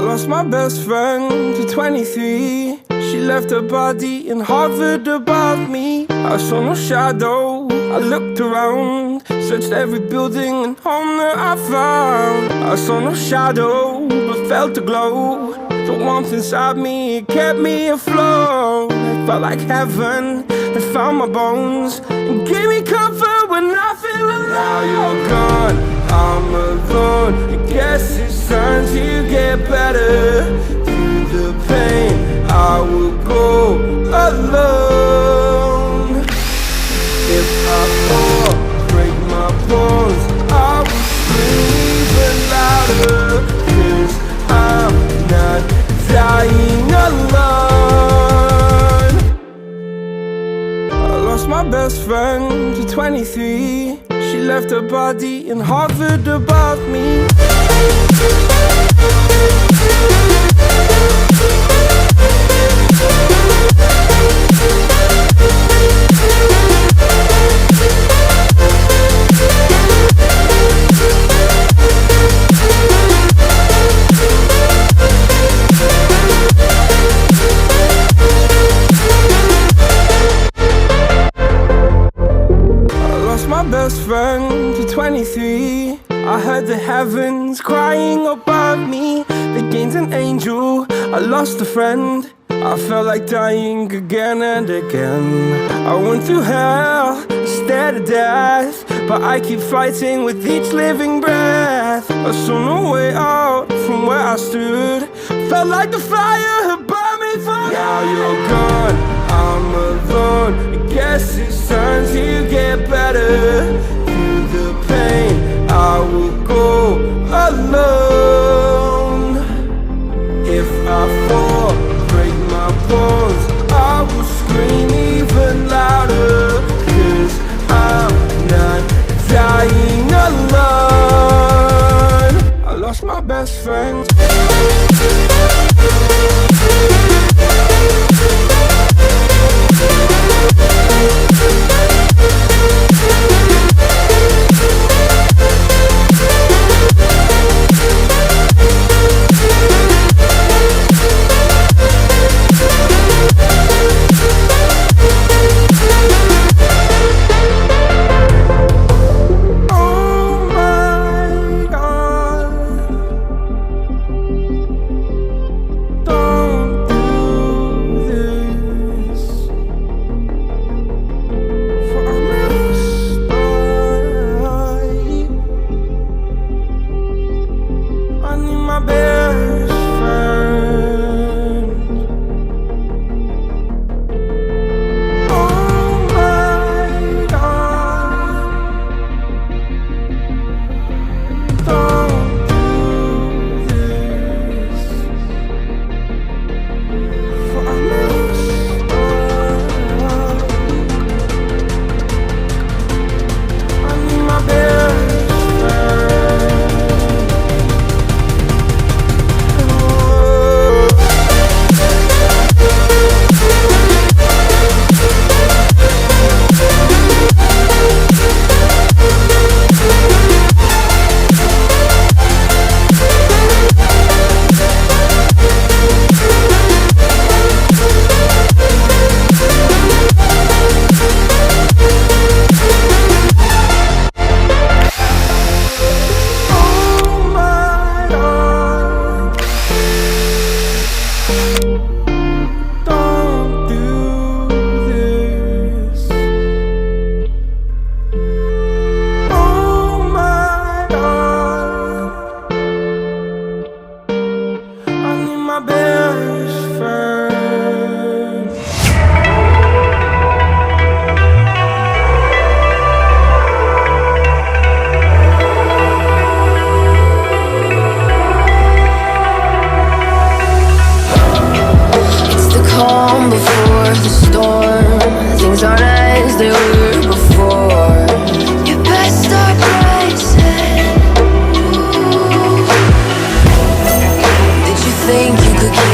lost my best friend to 23. She left her body and hovered above me. I saw no shadow, I looked around, searched every building and home that I found. I saw no shadow, but felt the glow. The warmth inside me, it kept me afloat. It felt like heaven, it found my bones and gave me comfort when I feel alone. Now you're gone, I'm alone. I guess it's time to get better. Through the pain, I will go alone. If I fall, break my bones, I will scream even louder. 'Cause I'm not dying alone. I lost my best friend to 23. She left her body and hovered above me. Best friend to 23. I heard the heavens crying above me. They gained an angel, I lost a friend. I felt like dying again and again. I went through hell, stared at death, but I keep fighting with each living breath. I saw no way out from where I stood. Felt like the fire had burned me from. Now you're gone, I'm alone. I guess it's time to get better. Through the pain, I will go alone. If I fall, break my bones, I will scream even louder. 'Cause I'm not dying alone. I lost my best friend. think you could keep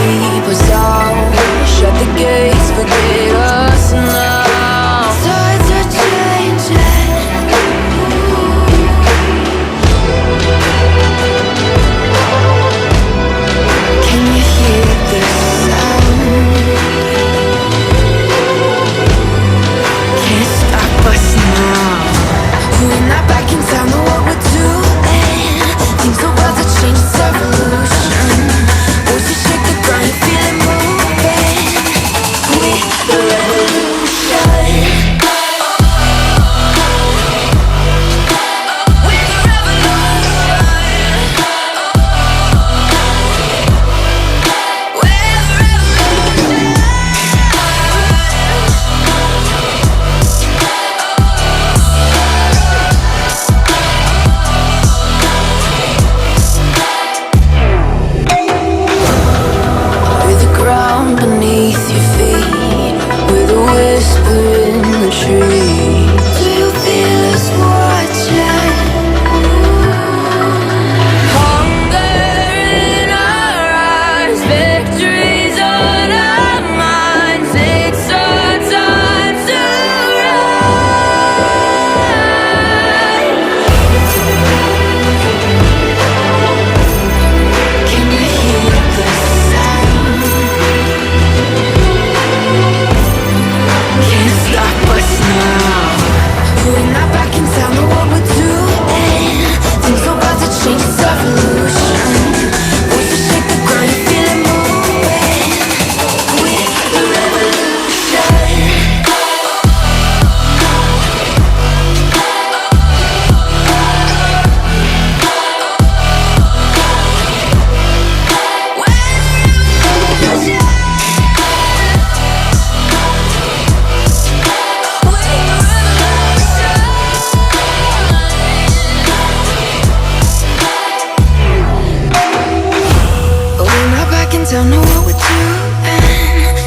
don't know what we're doing.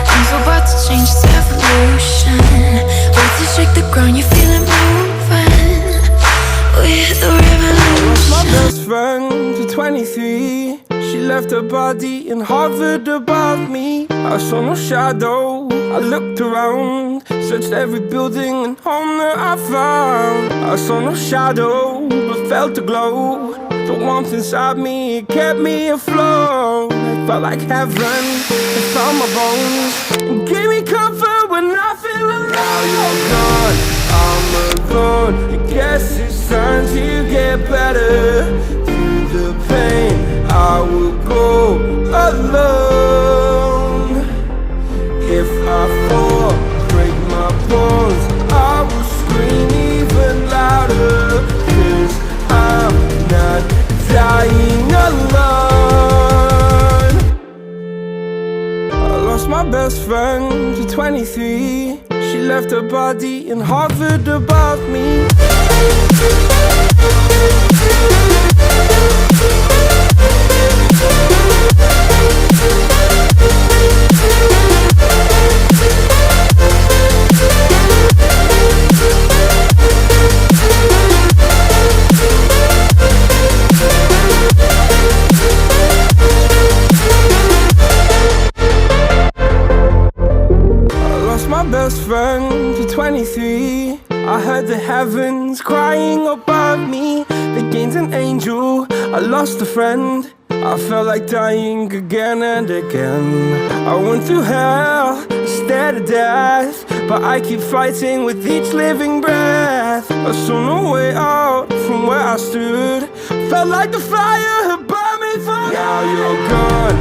Things are about to change, it's evolution. Worth to shake the ground, you feel it moving. We're the revolution. My best friend to 23. She left her body and hovered above me. I saw no shadow, I looked around, searched every building and home that I found. I saw no shadow, but felt a glow. The warmth inside me, it kept me afloat. It felt like heaven, it found my bones and gave me comfort when I feel alone. Now you're gone, I'm alone. I guess it's time to get better. Through the pain, I will go alone. If I fall, break my bones, I will scream even louder. 'Cause I'm not dying alone. I lost my best friend to 23. She left her body and hovered above me. My best friend to 23. I heard the heavens crying above me. They gained an angel, I lost a friend. I felt like dying again and again. I went through hell, stared at death, but I keep fighting with each living breath. I saw no way out from where I stood. Felt like the fire had burned me through. Now you're gone,